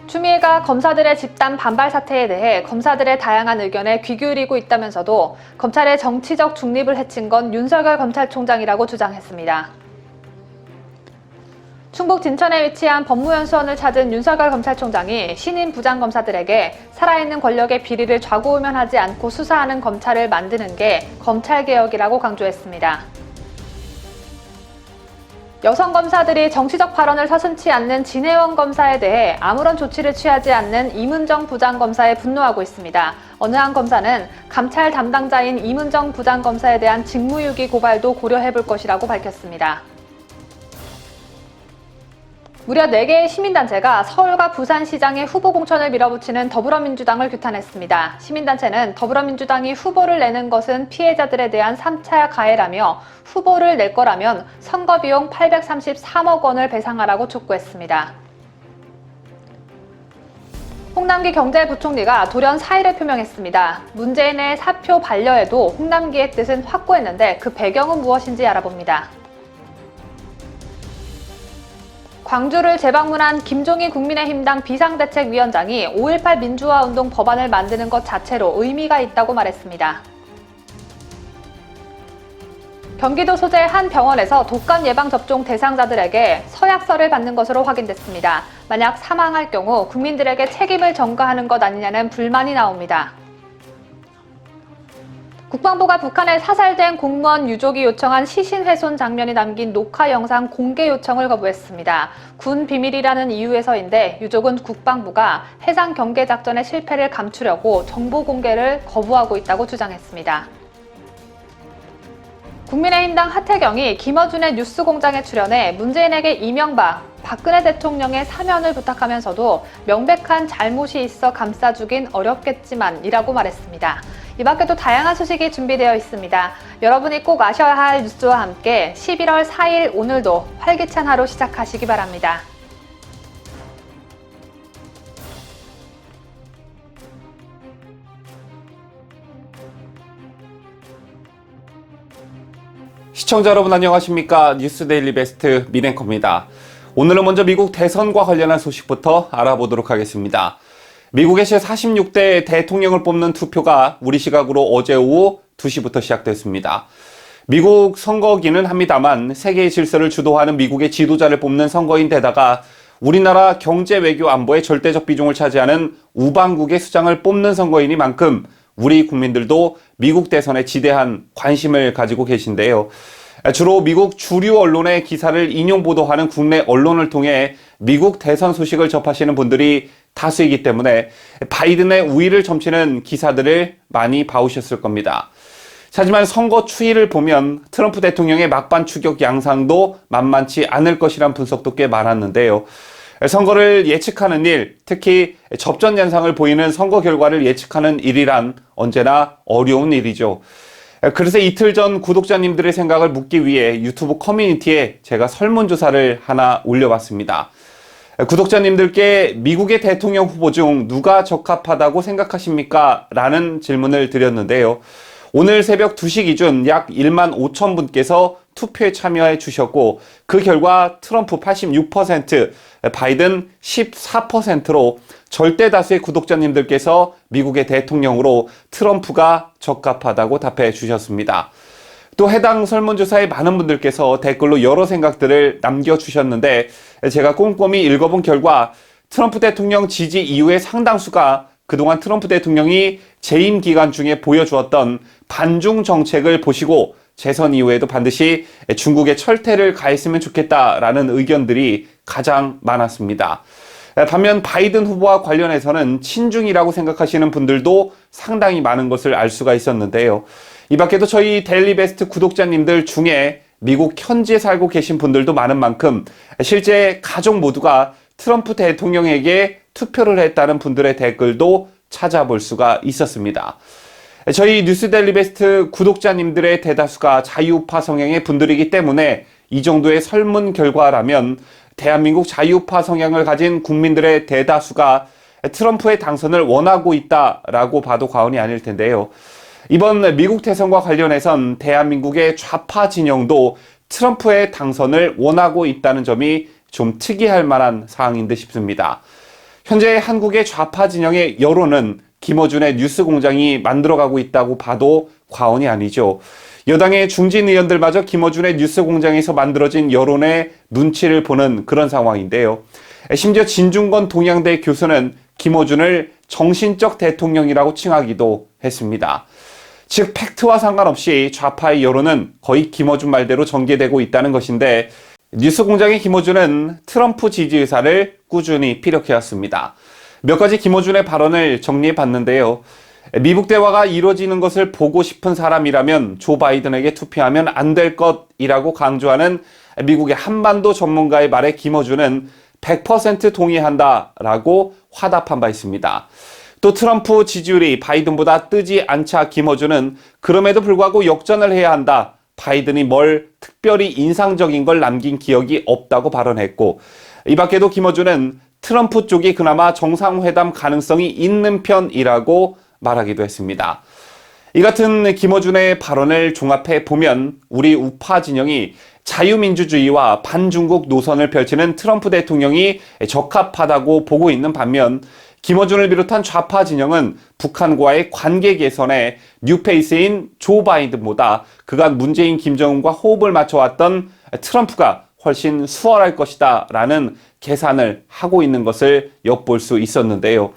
추미애가 검사들의 집단 반발 사태에 대해 검사들의 다양한 의견에 귀 기울이고 있다면서도 검찰의 정치적 중립을 해친 건 윤석열 검찰총장이라고 주장했습니다. 충북 진천에 위치한 법무연수원을 찾은 윤석열 검찰총장이 신임 부장검사들에게 살아있는 권력의 비리를 좌고우면하지 않고 수사하는 검찰을 만드는 게 검찰개혁이라고 강조했습니다. 여성 검사들이 정치적 발언을 서슴지 않는 진혜원 검사에 대해 아무런 조치를 취하지 않는 이문정 부장검사에 분노하고 있습니다. 어느 한 검사는 감찰 담당자인 이문정 부장검사에 대한 직무유기 고발도 고려해볼 것이라고 밝혔습니다. 무려 4개의 시민단체가 서울과 부산시장의 후보 공천을 밀어붙이는 더불어민주당을 규탄했습니다. 시민단체는 더불어민주당이 후보를 내는 것은 피해자들에 대한 3차 가해라며 후보를 낼 거라면 선거비용 833억 원을 배상하라고 촉구했습니다. 홍남기 경제부총리가 돌연 사의를 표명했습니다. 문재인의 사표 반려에도 홍남기의 뜻은 확고했는데 그 배경은 무엇인지 알아봅니다. 광주를 재방문한 김종인 국민의힘당 비상대책위원장이 5.18 민주화운동 법안을 만드는 것 자체로 의미가 있다고 말했습니다. 경기도 소재 한 병원에서 독감 예방접종 대상자들에게 서약서를 받는 것으로 확인됐습니다. 만약 사망할 경우 국민들에게 책임을 전가하는 것 아니냐는 불만이 나옵니다. 국방부가 북한에 사살된 공무원 유족이 요청한 시신 훼손 장면이 담긴 녹화 영상 공개 요청을 거부했습니다. 군 비밀이라는 이유에서인데 유족은 국방부가 해상 경계 작전의 실패를 감추려고 정보 공개를 거부하고 있다고 주장했습니다. 국민의힘당 하태경이 김어준의 뉴스공장에 출연해 문재인에게 이명박, 박근혜 대통령의 사면을 부탁하면서도 명백한 잘못이 있어 감싸주긴 어렵겠지만 이라고 말했습니다. 이 밖에도 다양한 소식이 준비되어 있습니다. 여러분이 꼭 아셔야 할 뉴스와 함께 11월 4일 오늘도 활기찬 하루 시작하시기 바랍니다. 시청자 여러분 안녕하십니까? 뉴스데일리 베스트 민앵커입니다. 오늘은 먼저 미국 대선과 관련한 소식부터 알아보도록 하겠습니다. 미국의 제46대 대통령을 뽑는 투표가 우리 시각으로 어제 오후 2시부터 시작됐습니다. 미국 선거기는 합니다만 세계의 질서를 주도하는 미국의 지도자를 뽑는 선거인데다가 우리나라 경제, 외교, 안보에 절대적 비중을 차지하는 우방국의 수장을 뽑는 선거이니만큼 우리 국민들도 미국 대선에 지대한 관심을 가지고 계신데요. 주로 미국 주류 언론의 기사를 인용 보도하는 국내 언론을 통해 미국 대선 소식을 접하시는 분들이 다수이기 때문에 바이든의 우위를 점치는 기사들을 많이 봐오셨을 겁니다. 하지만 선거 추이를 보면 트럼프 대통령의 막반 추격 양상도 만만치 않을 것이란 분석도 꽤 많았는데요. 선거를 예측하는 일, 특히 접전 양상을 보이는 선거 결과를 예측하는 일이란 언제나 어려운 일이죠. 그래서 이틀 전 구독자님들의 생각을 묻기 위해 유튜브 커뮤니티에 제가 설문조사를 하나 올려봤습니다. 구독자님들께 미국의 대통령 후보 중 누가 적합하다고 생각하십니까? 라는 질문을 드렸는데요. 오늘 새벽 2시 기준 약 1만 5천 분께서 투표에 참여해 주셨고 그 결과 트럼프 86%, 바이든 14%로 절대 다수의 구독자님들께서 미국의 대통령으로 트럼프가 적합하다고 답해 주셨습니다. 또 해당 설문조사에 많은 분들께서 댓글로 여러 생각들을 남겨주셨는데 제가 꼼꼼히 읽어본 결과 트럼프 대통령 지지 이후의 상당수가 그동안 트럼프 대통령이 재임 기간 중에 보여주었던 반중 정책을 보시고 재선 이후에도 반드시 중국의 철퇴를 가했으면 좋겠다라는 의견들이 가장 많았습니다. 반면 바이든 후보와 관련해서는 친중이라고 생각하시는 분들도 상당히 많은 것을 알 수가 있었는데요. 이 밖에도 저희 데일리 베스트 구독자님들 중에 미국 현지에 살고 계신 분들도 많은 만큼 실제 가족 모두가 트럼프 대통령에게 투표를 했다는 분들의 댓글도 찾아볼 수가 있었습니다. 저희 뉴스데일리 베스트 구독자님들의 대다수가 자유우파 성향의 분들이기 때문에 이 정도의 설문 결과라면 대한민국 자유우파 성향을 가진 국민들의 대다수가 트럼프의 당선을 원하고 있다라고 봐도 과언이 아닐 텐데요. 이번 미국 대선과 관련해선 대한민국의 좌파 진영도 트럼프의 당선을 원하고 있다는 점이 좀 특이할 만한 사항인 듯 싶습니다. 현재 한국의 좌파 진영의 여론은 김어준의 뉴스공장이 만들어가고 있다고 봐도 과언이 아니죠. 여당의 중진 의원들마저 김어준의 뉴스공장에서 만들어진 여론의 눈치를 보는 그런 상황인데요. 심지어 진중권 동양대 교수는 김어준을 정신적 대통령이라고 칭하기도 했습니다. 즉 팩트와 상관없이 좌파의 여론은 거의 김어준 말대로 전개되고 있다는 것인데, 뉴스공장의 김어준은 트럼프 지지 의사를 꾸준히 피력해왔습니다. 몇 가지 김어준의 발언을 정리해 봤는데요. 미국 대화가 이루어지는 것을 보고 싶은 사람이라면 조 바이든에게 투표하면 안 될 것이라고 강조하는 미국의 한반도 전문가의 말에 김어준은 100% 동의한다라고 화답한 바 있습니다. 또 트럼프 지지율이 바이든보다 뜨지 않자 김어준은 그럼에도 불구하고 역전을 해야 한다. 바이든이 뭘 특별히 인상적인 걸 남긴 기억이 없다고 발언했고, 이 밖에도 김어준은 트럼프 쪽이 그나마 정상회담 가능성이 있는 편이라고 말하기도 했습니다. 이 같은 김어준의 발언을 종합해 보면 우리 우파 진영이 자유민주주의와 반중국 노선을 펼치는 트럼프 대통령이 적합하다고 보고 있는 반면, 김어준을 비롯한 좌파 진영은 북한과의 관계 개선에 뉴페이스인 조 바이든보다 그간 문재인, 김정은과 호흡을 맞춰왔던 트럼프가 훨씬 수월할 것이다 라는 계산을 하고 있는 것을 엿볼 수 있었는데요.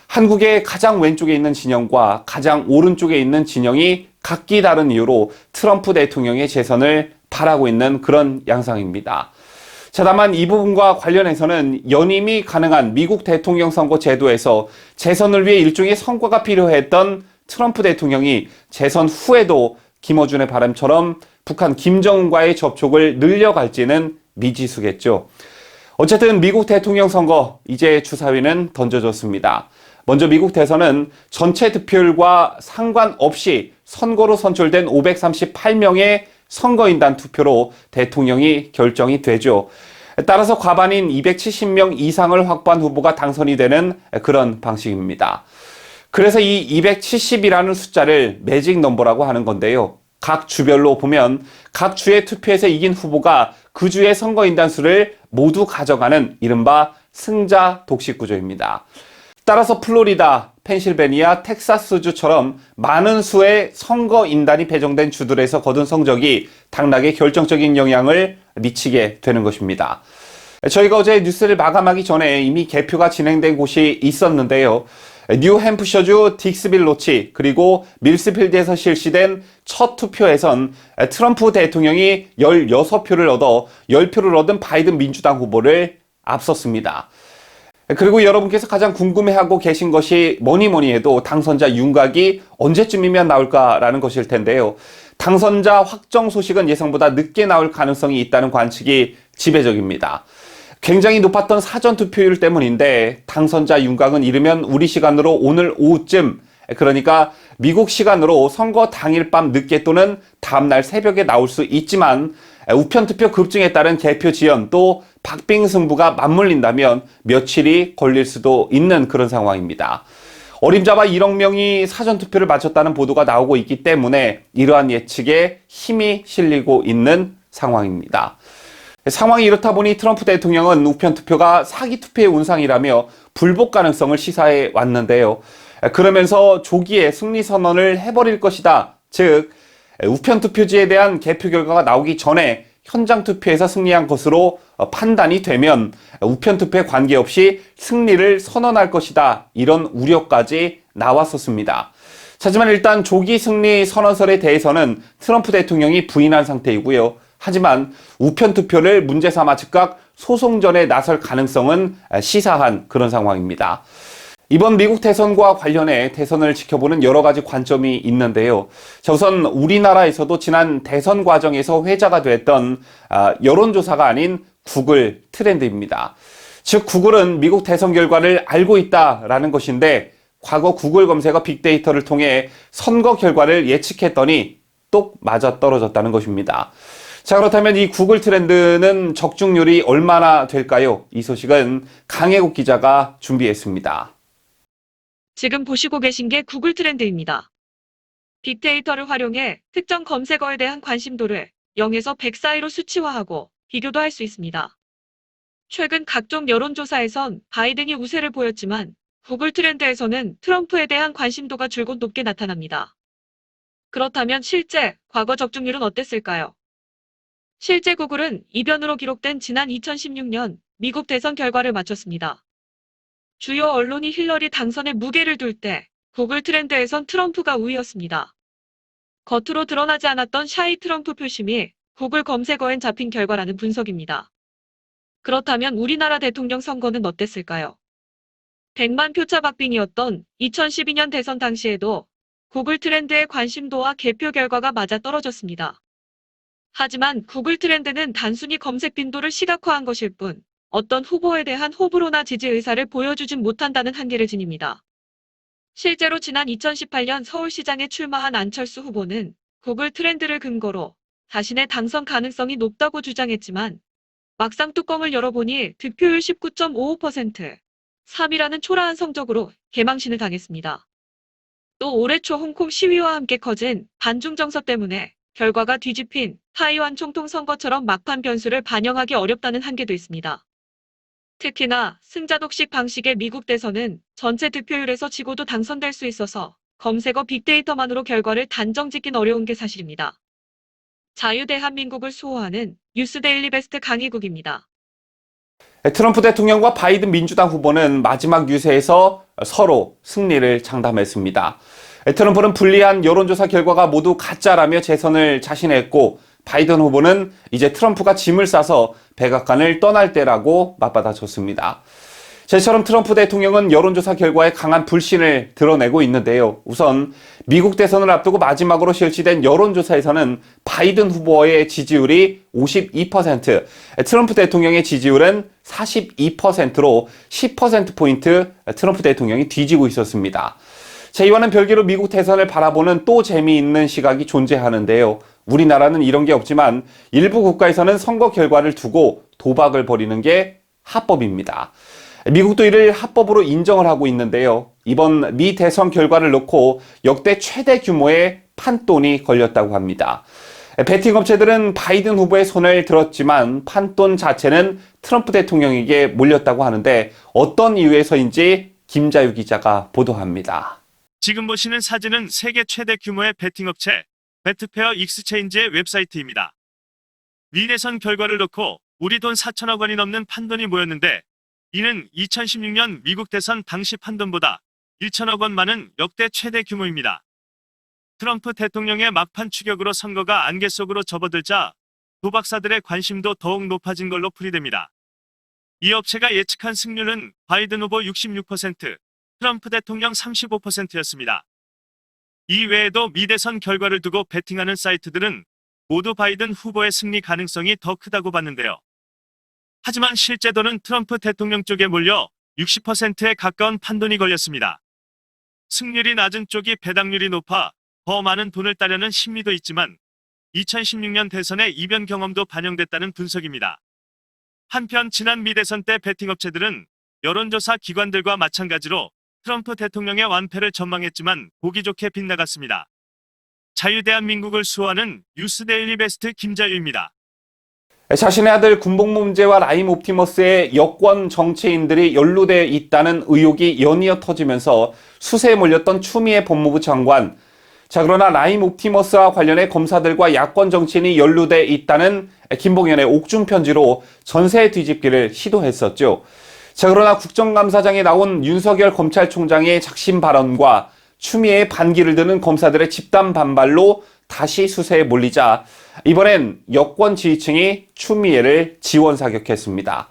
한국의 가장 왼쪽에 있는 진영과 가장 오른쪽에 있는 진영이 각기 다른 이유로 트럼프 대통령의 재선을 바라고 있는 그런 양상입니다. 자, 다만 이 부분과 관련해서는 연임이 가능한 미국 대통령 선거 제도에서 재선을 위해 일종의 성과가 필요했던 트럼프 대통령이 재선 후에도 김어준의 바람처럼 북한 김정은과의 접촉을 늘려갈지는 미지수겠죠. 어쨌든 미국 대통령 선거 이제 주사위는 던져졌습니다. 먼저 미국 대선은 전체 득표율과 상관없이 선거로 선출된 538명의 선거인단 투표로 대통령이 결정이 되죠. 따라서 과반인 270명 이상을 확보한 후보가 당선이 되는 그런 방식입니다. 그래서 이 270이라는 숫자를 매직 넘버라고 하는 건데요. 각 주별로 보면 각 주의 투표에서 이긴 후보가 그 주의 선거인단 수를 모두 가져가는 이른바 승자 독식 구조입니다. 따라서 플로리다, 펜실베니아, 텍사스주처럼 많은 수의 선거인단이 배정된 주들에서 거둔 성적이 당락에 결정적인 영향을 미치게 되는 것입니다. 저희가 어제 뉴스를 마감하기 전에 이미 개표가 진행된 곳이 있었는데요. 뉴햄프셔주 딕스빌 로치 그리고 밀스필드에서 실시된 첫 투표에선 트럼프 대통령이 16표를 얻어 10표를 얻은 바이든 민주당 후보를 앞섰습니다. 그리고 여러분께서 가장 궁금해하고 계신 것이 뭐니 해도 당선자 윤곽이 언제쯤이면 나올까라는 것일 텐데요. 당선자 확정 소식은 예상보다 늦게 나올 가능성이 있다는 관측이 지배적입니다. 굉장히 높았던 사전 투표율 때문인데 당선자 윤곽은 이르면 우리 시간으로 오늘 오후쯤, 그러니까 미국 시간으로 선거 당일 밤 늦게 또는 다음날 새벽에 나올 수 있지만 우편투표 급증에 따른 개표 지연 또 박빙 승부가 맞물린다면 며칠이 걸릴 수도 있는 그런 상황입니다. 어림잡아 1억 명이 사전투표를 마쳤다는 보도가 나오고 있기 때문에 이러한 예측에 힘이 실리고 있는 상황입니다. 상황이 이렇다 보니 트럼프 대통령은 우편투표가 사기투표의 운상이라며 불복 가능성을 시사해 왔는데요. 그러면서 조기에 승리 선언을 해버릴 것이다. 즉 우편투표지에 대한 개표 결과가 나오기 전에 현장 투표에서 승리한 것으로 판단이 되면 우편투표에 관계없이 승리를 선언할 것이다. 이런 우려까지 나왔었습니다. 하지만 일단 조기 승리 선언설에 대해서는 트럼프 대통령이 부인한 상태이고요. 하지만 우편투표를 문제 삼아 즉각 소송전에 나설 가능성은 시사한 그런 상황입니다. 이번 미국 대선과 관련해 대선을 지켜보는 여러 가지 관점이 있는데요. 우선 우리나라에서도 지난 대선 과정에서 회자가 됐던 여론조사가 아닌 구글 트렌드입니다. 즉 구글은 미국 대선 결과를 알고 있다라는 것인데 과거 구글 검색어 빅데이터를 통해 선거 결과를 예측했더니 똑 맞아떨어졌다는 것입니다. 자, 그렇다면 이 구글 트렌드는 적중률이 얼마나 될까요? 이 소식은 강혜국 기자가 준비했습니다. 지금 보시고 계신 게 구글 트렌드입니다. 빅데이터를 활용해 특정 검색어에 대한 관심도를 0에서 100 사이로 수치화하고 비교도 할 수 있습니다. 최근 각종 여론조사에선 바이든이 우세를 보였지만 구글 트렌드에서는 트럼프에 대한 관심도가 줄곧 높게 나타납니다. 그렇다면 실제 과거 적중률은 어땠을까요? 실제 구글은 이변으로 기록된 지난 2016년 미국 대선 결과를 맞췄습니다. 주요 언론이 힐러리 당선에 무게를 둘 때 구글 트렌드에선 트럼프가 우위였습니다. 겉으로 드러나지 않았던 샤이 트럼프 표심이 구글 검색어엔 잡힌 결과라는 분석입니다. 그렇다면 우리나라 대통령 선거는 어땠을까요? 100만 표차 박빙이었던 2012년 대선 당시에도 구글 트렌드의 관심도와 개표 결과가 맞아 떨어졌습니다. 하지만 구글 트렌드는 단순히 검색 빈도를 시각화한 것일 뿐 어떤 후보에 대한 호불호나 지지 의사를 보여주진 못한다는 한계를 지닙니다. 실제로 지난 2018년 서울시장에 출마한 안철수 후보는 구글 트렌드를 근거로 자신의 당선 가능성이 높다고 주장했지만 막상 뚜껑을 열어보니 득표율 19.55%, 3위라는 초라한 성적으로 개망신을 당했습니다. 또 올해 초 홍콩 시위와 함께 커진 반중 정서 때문에 결과가 뒤집힌 타이완 총통 선거처럼 막판 변수를 반영하기 어렵다는 한계도 있습니다. 특히나 승자 독식 방식의 미국 대선은 전체 득표율에서 지고도 당선될 수 있어서 검색어 빅데이터만으로 결과를 단정 짓긴 어려운 게 사실입니다. 자유대한민국을 수호하는 뉴스데일리 베스트 강희국입니다. 트럼프 대통령과 바이든 민주당 후보는 마지막 유세에서 서로 승리를 장담했습니다. 트럼프는 불리한 여론조사 결과가 모두 가짜라며 재선을 자신했고, 바이든 후보는 이제 트럼프가 짐을 싸서 백악관을 떠날 때라고 맞받아쳤습니다. 이처럼 트럼프 대통령은 여론조사 결과에 강한 불신을 드러내고 있는데요. 우선 미국 대선을 앞두고 마지막으로 실시된 여론조사에서는 바이든 후보의 지지율이 52%, 트럼프 대통령의 지지율은 42%로 10%포인트 트럼프 대통령이 뒤지고 있었습니다. 이와는 별개로 미국 대선을 바라보는 또 재미있는 시각이 존재하는데요. 우리나라는 이런 게 없지만 일부 국가에서는 선거 결과를 두고 도박을 벌이는 게 합법입니다. 미국도 이를 합법으로 인정을 하고 있는데요. 이번 미 대선 결과를 놓고 역대 최대 규모의 판돈이 걸렸다고 합니다. 베팅 업체들은 바이든 후보의 손을 들었지만 판돈 자체는 트럼프 대통령에게 몰렸다고 하는데 어떤 이유에서인지 김자유 기자가 보도합니다. 지금 보시는 사진은 세계 최대 규모의 베팅 업체 베트페어 익스체인지의 웹사이트입니다. 미 대선 결과를 놓고 우리 돈 4천억 원이 넘는 판돈이 모였는데 이는 2016년 미국 대선 당시 판돈보다 1천억 원 많은 역대 최대 규모입니다. 트럼프 대통령의 막판 추격으로 선거가 안개 속으로 접어들자 도박사들의 관심도 더욱 높아진 걸로 풀이됩니다. 이 업체가 예측한 승률은 바이든 후보 66%, 트럼프 대통령 35%였습니다. 이 외에도 미 대선 결과를 두고 베팅하는 사이트들은 모두 바이든 후보의 승리 가능성이 더 크다고 봤는데요. 하지만 실제로는 트럼프 대통령 쪽에 몰려 60%에 가까운 판돈이 걸렸습니다. 승률이 낮은 쪽이 배당률이 높아 더 많은 돈을 따려는 심리도 있지만 2016년 대선의 이변 경험도 반영됐다는 분석입니다. 한편 지난 미 대선 때 베팅 업체들은 여론조사 기관들과 마찬가지로 트럼프 대통령의 완패를 전망했지만 보기 좋게 빗나갔습니다. 자유대한민국을 수호하는 뉴스데일리 베스트 김자유입니다. 자신의 아들 군복무 문제와 라임 옵티머스의 여권 정치인들이 연루돼 있다는 의혹이 연이어 터지면서 수세에 몰렸던 추미애 법무부 장관. 그러나 라임 옵티머스와 관련해 검사들과 야권 정치인이 연루돼 있다는 김봉현의 옥중 편지로 전세 뒤집기를 시도했었죠. 그러나 국정감사장에 나온 윤석열 검찰총장의 작심 발언과 추미애의 반기를 드는 검사들의 집단 반발로 다시 수세에 몰리자 이번엔 여권 지지층이 추미애를 지원 사격했습니다.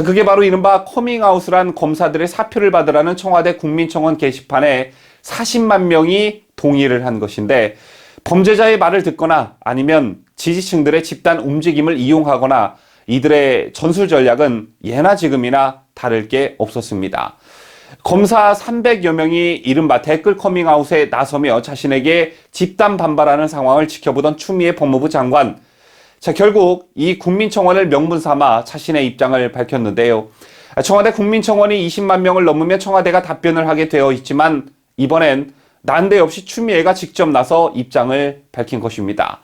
그게 바로 이른바 커밍아웃을 한 검사들의 사표를 받으라는 청와대 국민청원 게시판에 40만 명이 동의를 한 것인데, 범죄자의 말을 듣거나 아니면 지지층들의 집단 움직임을 이용하거나 이들의 전술 전략은 예나 지금이나 다를 게 없었습니다. 검사 300여 명이 이른바 댓글 커밍아웃에 나서며 자신에게 집단 반발하는 상황을 지켜보던 추미애 법무부 장관. 결국 이 국민청원을 명분 삼아 자신의 입장을 밝혔는데요. 청와대 국민청원이 20만 명을 넘으면 청와대가 답변을 하게 되어 있지만 이번엔 난데없이 추미애가 직접 나서 입장을 밝힌 것입니다.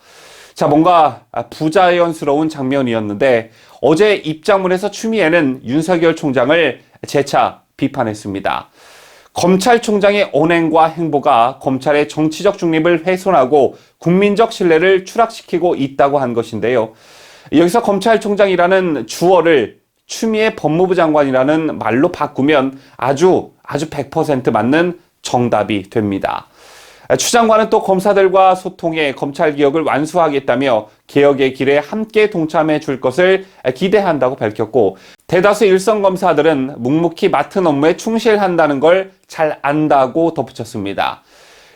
자, 뭔가 부자연스러운 장면이었는데 어제 입장문에서 추미애는 윤석열 총장을 재차 비판했습니다. 검찰총장의 언행과 행보가 검찰의 정치적 중립을 훼손하고 국민적 신뢰를 추락시키고 있다고 한 것인데요. 여기서 검찰총장이라는 주어를 추미애 법무부 장관이라는 말로 바꾸면 아주 100% 맞는 정답이 됩니다. 추 장관은 또 검사들과 소통해 검찰개혁을 완수하겠다며 개혁의 길에 함께 동참해 줄 것을 기대한다고 밝혔고, 대다수 일선 검사들은 묵묵히 맡은 업무에 충실한다는 걸 잘 안다고 덧붙였습니다.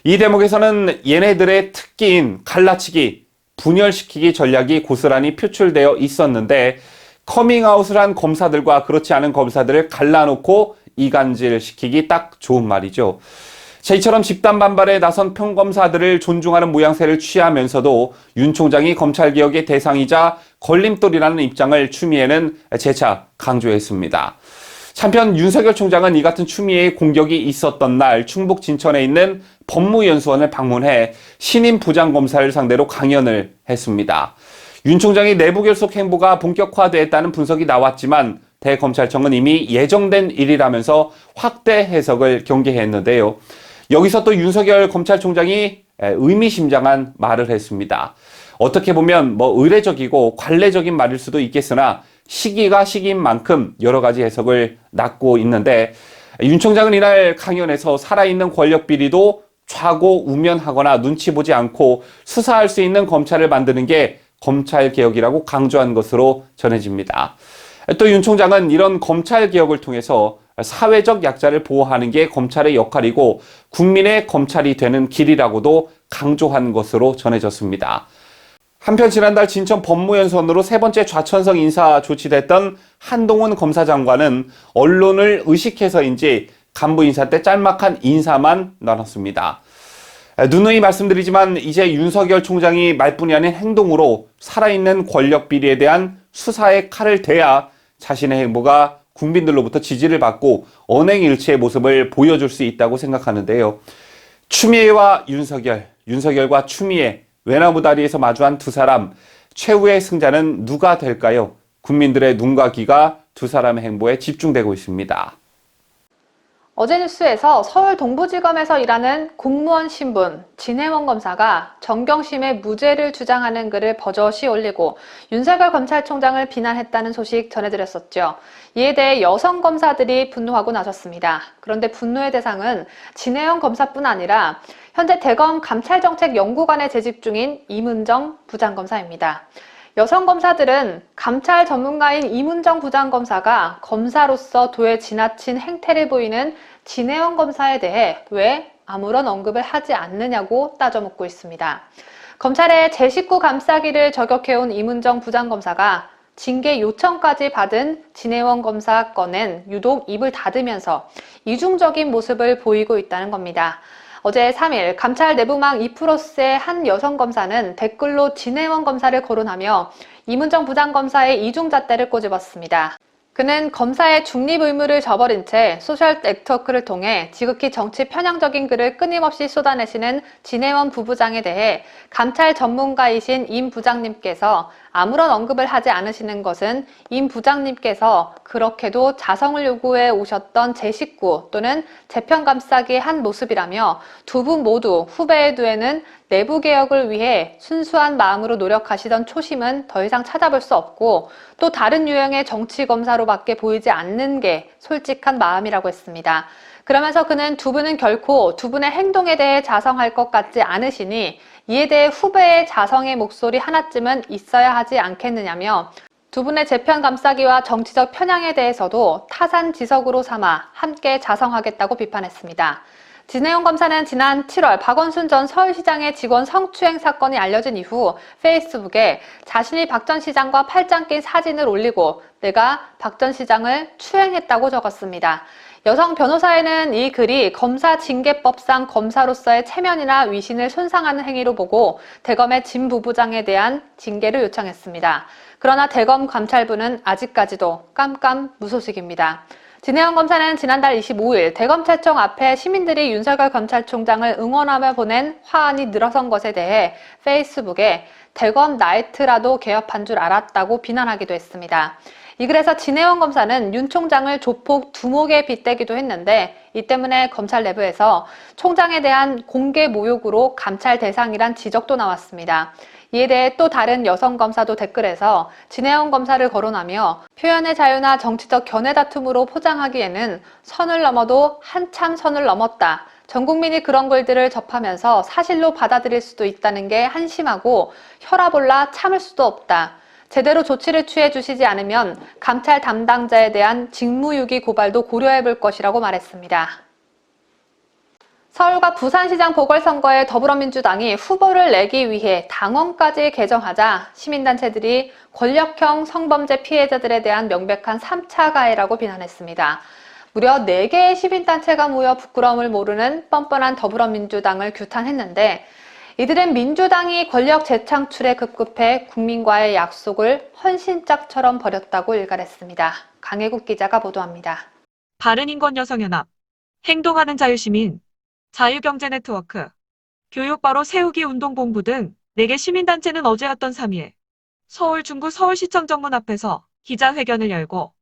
이 대목에서는 얘네들의 특기인 갈라치기, 분열시키기 전략이 고스란히 표출되어 있었는데, 커밍아웃을 한 검사들과 그렇지 않은 검사들을 갈라놓고 이간질시키기 딱 좋은 말이죠. 자, 이처럼 집단 반발에 나선 평검사들을 존중하는 모양새를 취하면서도 윤 총장이 검찰개혁의 대상이자 걸림돌이라는 입장을 추미애는 재차 강조했습니다. 한편 윤석열 총장은 이 같은 추미애의 공격이 있었던 날 충북 진천에 있는 법무연수원을 방문해 신임 부장검사를 상대로 강연을 했습니다. 윤 총장의 내부 결속 행보가 본격화됐다는 분석이 나왔지만 대검찰청은 이미 예정된 일이라면서 확대 해석을 경계했는데요. 여기서 또 윤석열 검찰총장이 의미심장한 말을 했습니다. 어떻게 보면 의례적이고 관례적인 말일 수도 있겠으나 시기가 시기인 만큼 여러 가지 해석을 낳고 있는데, 윤 총장은 이날 강연에서 살아있는 권력 비리도 좌고우면하거나 눈치 보지 않고 수사할 수 있는 검찰을 만드는 게 검찰개혁이라고 강조한 것으로 전해집니다. 또 윤 총장은 이런 검찰개혁을 통해서 사회적 약자를 보호하는 게 검찰의 역할이고 국민의 검찰이 되는 길이라고도 강조한 것으로 전해졌습니다. 한편 지난달 진천 법무연수원으로 세 번째 좌천성 인사 조치됐던 한동훈 검사장관은 언론을 의식해서인지 간부 인사 때 짤막한 인사만 나눴습니다. 누누이 말씀드리지만 이제 윤석열 총장이 말뿐이 아닌 행동으로 살아있는 권력 비리에 대한 수사의 칼을 대야 자신의 행보가 국민들로부터 지지를 받고 언행일치의 모습을 보여줄 수 있다고 생각하는데요. 추미애와 윤석열, 윤석열과 추미애, 외나무 다리에서 마주한 두 사람, 최후의 승자는 누가 될까요? 국민들의 눈과 귀가 두 사람의 행보에 집중되고 있습니다. 어제 뉴스에서 서울 동부지검에서 일하는 공무원 신분 진혜원 검사가 정경심의 무죄를 주장하는 글을 버젓이 올리고 윤석열 검찰총장을 비난했다는 소식 전해드렸었죠. 이에 대해 여성 검사들이 분노하고 나섰습니다. 그런데 분노의 대상은 진혜원 검사뿐 아니라 현재 대검 감찰정책연구관에 재직 중인 이문정 부장검사입니다. 여성 검사들은 감찰 전문가인 이문정 부장검사가 검사로서 도에 지나친 행태를 보이는 진혜원 검사에 대해 왜 아무런 언급을 하지 않느냐고 따져묻고 있습니다. 검찰의 제 식구 감싸기를 저격해온 이문정 부장검사가 징계 요청까지 받은 진혜원 검사 건엔 유독 입을 닫으면서 이중적인 모습을 보이고 있다는 겁니다. 어제 3일 감찰 내부망 2+의 한 여성 검사는 댓글로 진혜원 검사를 거론하며 이문정 부장검사의 이중잣대를 꼬집었습니다. 그는 검사의 중립 의무를 저버린 채 소셜 네트워크를 통해 지극히 정치 편향적인 글을 끊임없이 쏟아내시는 진혜원 부부장에 대해 감찰 전문가이신 임 부장님께서 아무런 언급을 하지 않으시는 것은 임 부장님께서 그렇게도 자성을 요구해 오셨던 제 식구 또는 재편 감싸기의 한 모습이라며 두 분 모두 후배의 두에는 내부 개혁을 위해 순수한 마음으로 노력하시던 초심은 더 이상 찾아볼 수 없고 또 다른 유형의 정치 검사로밖에 보이지 않는 게 솔직한 마음이라고 했습니다. 그러면서 그는 두 분은 결코 두 분의 행동에 대해 자성할 것 같지 않으시니 이에 대해 후배의 자성의 목소리 하나쯤은 있어야 하지 않겠느냐며 두 분의 재편 감싸기와 정치적 편향에 대해서도 타산지석으로 삼아 함께 자성하겠다고 비판했습니다. 진혜원 검사는 지난 7월 박원순 전 서울시장의 직원 성추행 사건이 알려진 이후 페이스북에 자신이 박 전 시장과 팔짱 낀 사진을 올리고 내가 박 전 시장을 추행했다고 적었습니다. 여성 변호사에는 이 글이 검사징계법상 검사로서의 체면이나 위신을 손상하는 행위로 보고 대검의 진 부부장에 대한 징계를 요청했습니다. 그러나 대검 감찰부는 아직까지도 깜깜무소식입니다. 진혜원 검사는 지난달 25일 대검찰청 앞에 시민들이 윤석열 검찰총장을 응원하며 보낸 화환이 늘어선 것에 대해 페이스북에 대검 나이트라도 개업한 줄 알았다고 비난하기도 했습니다. 이 글에서 진혜원 검사는 윤 총장을 조폭 두목에 빗대기도 했는데 이 때문에 검찰 내부에서 총장에 대한 공개 모욕으로 감찰 대상이란 지적도 나왔습니다. 이에 대해 또 다른 여성 검사도 댓글에서 진혜원 검사를 거론하며 표현의 자유나 정치적 견해 다툼으로 포장하기에는 선을 넘어도 한참 선을 넘었다. 전 국민이 그런 글들을 접하면서 사실로 받아들일 수도 있다는 게 한심하고 혈압 올라 참을 수도 없다. 제대로 조치를 취해 주시지 않으면 감찰 담당자에 대한 직무유기 고발도 고려해 볼 것이라고 말했습니다. 서울과 부산시장 보궐선거에 더불어민주당이 후보를 내기 위해 당원까지 개정하자 시민단체들이 권력형 성범죄 피해자들에 대한 명백한 3차 가해라고 비난했습니다. 무려 4개의 시민단체가 모여 부끄러움을 모르는 뻔뻔한 더불어민주당을 규탄했는데 이들은 민주당이 권력 재창출에 급급해 국민과의 약속을 헌신짝처럼 버렸다고 일갈했습니다. 강혜국 기자가 보도합니다. 바른인권여성연합, 행동하는 자유시민, 자유경제네트워크, 교육바로 세우기 운동본부 등 4개 시민단체는 어제 왔던 3일 서울 중구 서울시청 정문 앞에서 기자회견을 열고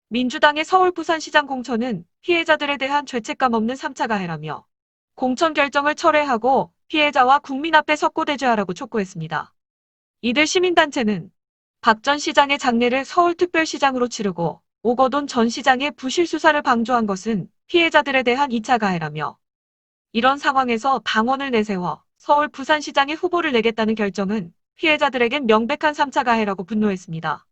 민주당의 서울 부산시장 공천은 피해자들에 대한 죄책감 없는 3차 가해라며 공천 결정을 철회하고 피해자와 국민 앞에 석고대죄하라고 촉구했습니다. 이들 시민단체는 박 전 시장의 장례를 서울특별시장으로 치르고 오거돈 전 시장의 부실 수사를 방조한 것은 피해자들에 대한 2차 가해라며 이런 상황에서 당원을 내세워 서울 부산시장의 후보를 내겠다는 결정은 피해자들에겐 명백한 3차 가해라고 분노했습니다.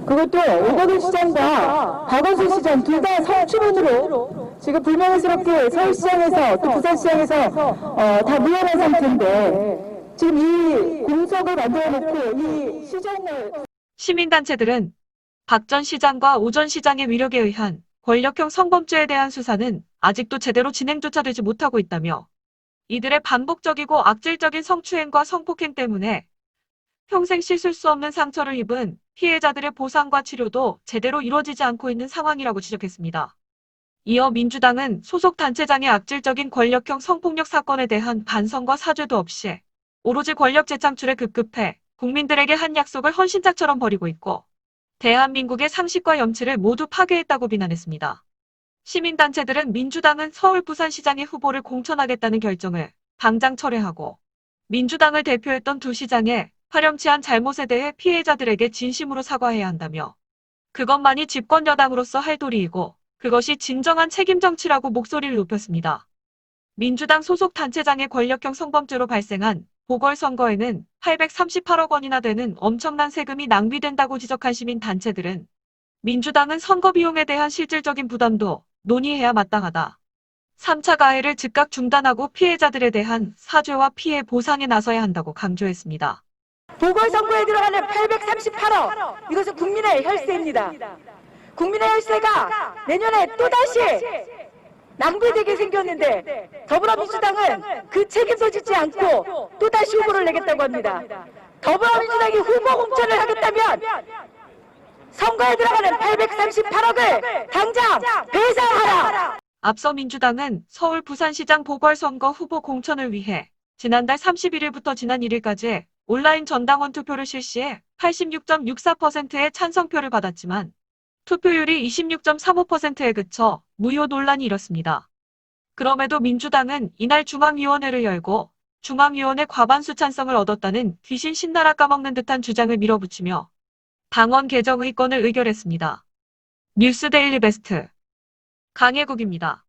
그것도 오거돈 시장과 박원순 시장 둘 다 성추문으로 지금 불명예스럽게 서울시장에서 또 부산시장에서 다 무효한 상태인데 지금 이 공석을 만들어놓고 이 시정을 시민단체들은 박 전 시장과 오 전 시장의 위력에 의한 권력형 성범죄에 대한 수사는 아직도 제대로 진행조차 되지 못하고 있다며 이들의 반복적이고 악질적인 성추행과 성폭행 때문에 평생 씻을 수 없는 상처를 입은 피해자들의 보상과 치료도 제대로 이루어지지 않고 있는 상황이라고 지적했습니다. 이어 민주당은 소속 단체장의 악질적인 권력형 성폭력 사건에 대한 반성과 사죄도 없이 오로지 권력 재창출에 급급해 국민들에게 한 약속을 헌신짝처럼 버리고 있고 대한민국의 상식과 염치를 모두 파괴했다고 비난했습니다. 시민단체들은 민주당은 서울 부산시장의 후보를 공천하겠다는 결정을 당장 철회하고 민주당을 대표했던 두 시장의 파렴치한 잘못에 대해 피해자들에게 진심으로 사과해야 한다며 그것만이 집권 여당으로서 할 도리이고 그것이 진정한 책임 정치라고 목소리를 높였습니다. 민주당 소속 단체장의 권력형 성범죄로 발생한 보궐선거에는 838억 원이나 되는 엄청난 세금이 낭비된다고 지적한 시민단체들은 민주당은 선거 비용에 대한 실질적인 부담도 논의해야 마땅하다. 3차 가해를 즉각 중단하고 피해자들에 대한 사죄와 피해 보상에 나서야 한다고 강조했습니다. 보궐선거에 들어가는 838억 이것은 국민의 혈세입니다. 국민의 혈세가 내년에 또다시 낭비되게 생겼는데 더불어민주당은 그 책임도 짓지 않고 또다시 후보를 내겠다고 합니다. 더불어민주당이 후보 공천을 하겠다면 선거에 들어가는 838억을 당장 배상하라. 앞서 민주당은 서울 부산시장 보궐선거 후보 공천을 위해 지난달 31일부터 지난 1일까지 온라인 전당원 투표를 실시해 86.64%의 찬성표를 받았지만 투표율이 26.35%에 그쳐 무효 논란이 일었습니다. 그럼에도 민주당은 이날 중앙위원회를 열고 중앙위원회 과반수 찬성을 얻었다는 귀신 신나라 까먹는 듯한 주장을 밀어붙이며 당원 개정 의건을 의결했습니다. 뉴스데일리 베스트 강혜국입니다.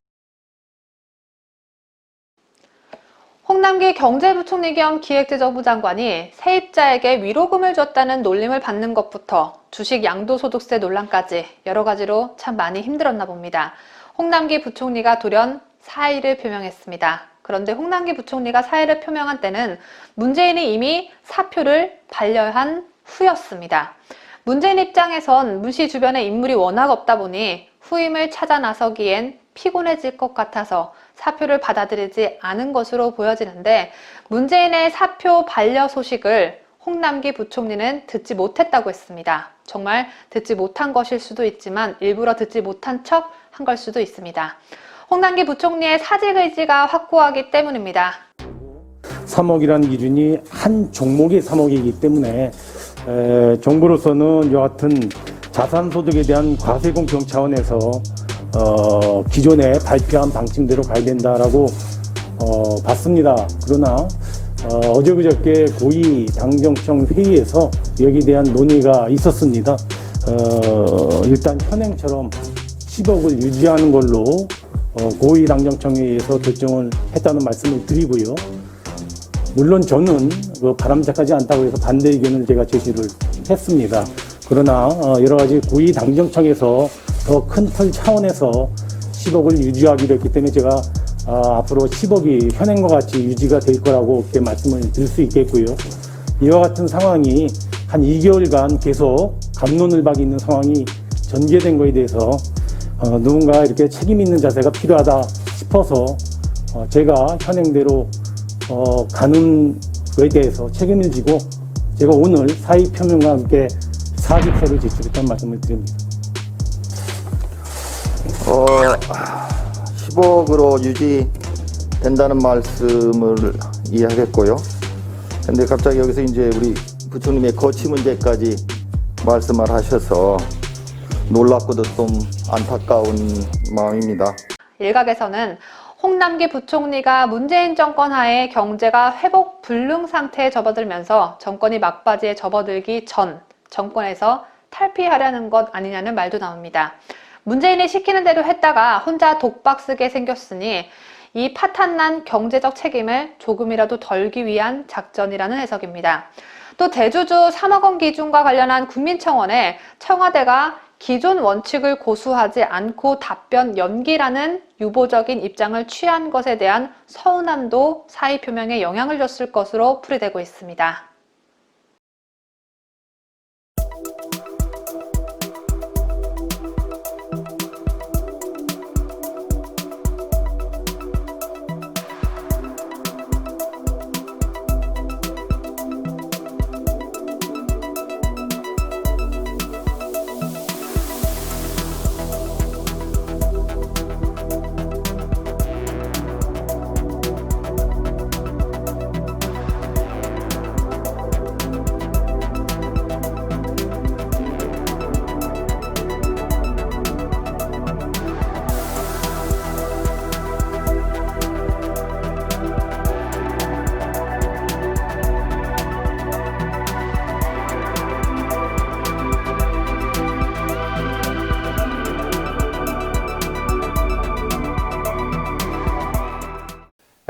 홍남기 경제부총리 겸 기획재정부 장관이 세입자에게 위로금을 줬다는 놀림을 받는 것부터 주식 양도소득세 논란까지 여러 가지로 참 많이 힘들었나 봅니다. 홍남기 부총리가 돌연 사의를 표명했습니다. 그런데 홍남기 부총리가 사의를 표명한 때는 문재인이 이미 사표를 반려한 후였습니다. 문재인 입장에선 문 씨 주변에 인물이 워낙 없다 보니 후임을 찾아 나서기엔 피곤해질 것 같아서 사표를 받아들이지 않은 것으로 보여지는데 문재인의 사표 반려 소식을 홍남기 부총리는 듣지 못했다고 했습니다. 정말 듣지 못한 것일 수도 있지만 일부러 듣지 못한 척 한 걸 수도 있습니다. 홍남기 부총리의 사직 의지가 확고하기 때문입니다. 3억이라는 기준이 한 종목의 3억이기 때문에 정부로서는 이와 같은 자산소득에 대한 과세 공평 차원에서 기존에 발표한 방침대로 가야 된다라고 봤습니다. 그러나 어제 그저께 고위당정청 회의에서 여기에 대한 논의가 있었습니다. 일단 현행처럼 10억을 유지하는 걸로 고위당정청회의에서 결정을 했다는 말씀을 드리고요. 물론 저는 바람직하지 않다고 해서 반대 의견을 제가 제시를 했습니다. 그러나 여러 가지 고위당정청에서 더 큰 틀 차원에서 10억을 유지하기로 했기 때문에 제가 앞으로 10억이 현행과 같이 유지가 될 거라고 이렇게 말씀을 드릴 수 있겠고요. 이와 같은 상황이 한 2개월간 계속 갑론을박이 있는 상황이 전개된 거에 대해서 누군가 이렇게 책임 있는 자세가 필요하다 싶어서 제가 현행대로 가는 거에 대해서 책임을 지고 제가 오늘 사의 표명과 함께 사직서를 제출했다는 말씀을 드립니다. 10억으로 유지된다는 말씀을 이해하겠고요. 근데 갑자기 여기서 이제 우리 부총님의 거치 문제까지 말씀을 하셔서 놀랍고도 좀 안타까운 마음입니다. 일각에서는 홍남기 부총리가 문재인 정권 하에 경제가 회복 불능 상태에 접어들면서 정권이 막바지에 접어들기 전 정권에서 탈피하려는 것 아니냐는 말도 나옵니다. 문재인이 시키는 대로 했다가 혼자 독박 쓰게 생겼으니 이 파탄난 경제적 책임을 조금이라도 덜기 위한 작전이라는 해석입니다. 또 대주주 3억 원 기준과 관련한 국민청원에 청와대가 기존 원칙을 고수하지 않고 답변 연기라는 유보적인 입장을 취한 것에 대한 서운함도 사의 표명에 영향을 줬을 것으로 풀이되고 있습니다.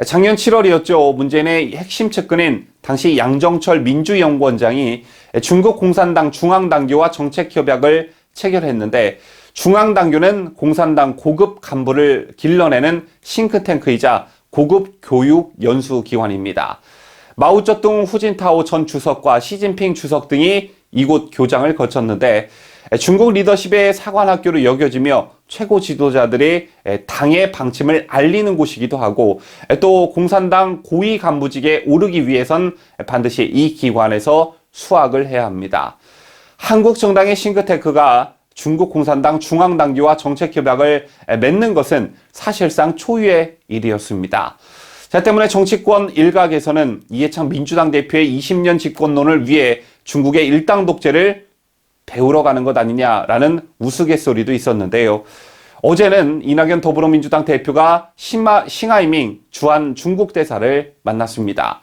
작년 7월이었죠. 문재인의 핵심 측근인 당시 양정철 민주연구원장이 중국 공산당 중앙당규와 정책협약을 체결했는데 중앙당규는 공산당 고급 간부를 길러내는 싱크탱크이자 고급 교육 연수기관입니다. 마오쩌둥 후진타오 전 주석과 시진핑 주석 등이 이곳 교장을 거쳤는데 중국 리더십의 사관학교로 여겨지며 최고 지도자들이 당의 방침을 알리는 곳이기도 하고 또 공산당 고위 간부직에 오르기 위해선 반드시 이 기관에서 수학을 해야 합니다. 한국 정당의 싱크탱크가 중국 공산당 중앙당규와 정책협약을 맺는 것은 사실상 초유의 일이었습니다. 자, 때문에 정치권 일각에서는 이해창 민주당 대표의 20년 집권론을 위해 중국의 일당 독재를 배우러 가는 것 아니냐라는 우스갯소리도 있었는데요. 어제는 이낙연 더불어민주당 대표가 싱하이밍 주한 중국 대사를 만났습니다.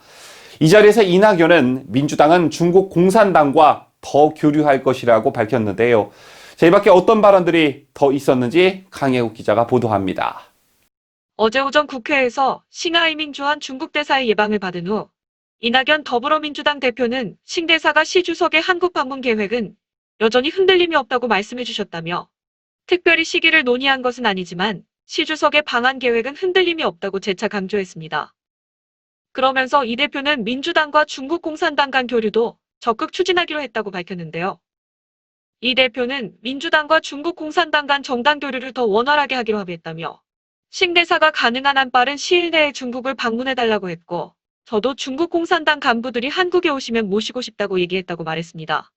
이 자리에서 이낙연은 민주당은 중국 공산당과 더 교류할 것이라고 밝혔는데요. 자, 이 밖에 어떤 발언들이 더 있었는지 강혜국 기자가 보도합니다. 어제 오전 국회에서 싱하이밍 주한 중국 대사의 예방을 받은 후 이낙연 더불어민주당 대표는 싱 대사가 시 주석의 한국 방문 계획은 여전히 흔들림이 없다고 말씀해 주셨다며 특별히 시기를 논의한 것은 아니지만 시 주석의 방한 계획은 흔들림이 없다고 재차 강조했습니다. 그러면서 이 대표는 민주당과 중국 공산당 간 교류도 적극 추진하기로 했다고 밝혔는데요. 이 대표는 민주당과 중국 공산당 간 정당 교류를 더 원활하게 하기로 합의했다며 싱 대사가 가능한 한 빠른 시일 내에 중국을 방문해달라고 했고 저도 중국 공산당 간부들이 한국에 오시면 모시고 싶다고 얘기했다고 말했습니다.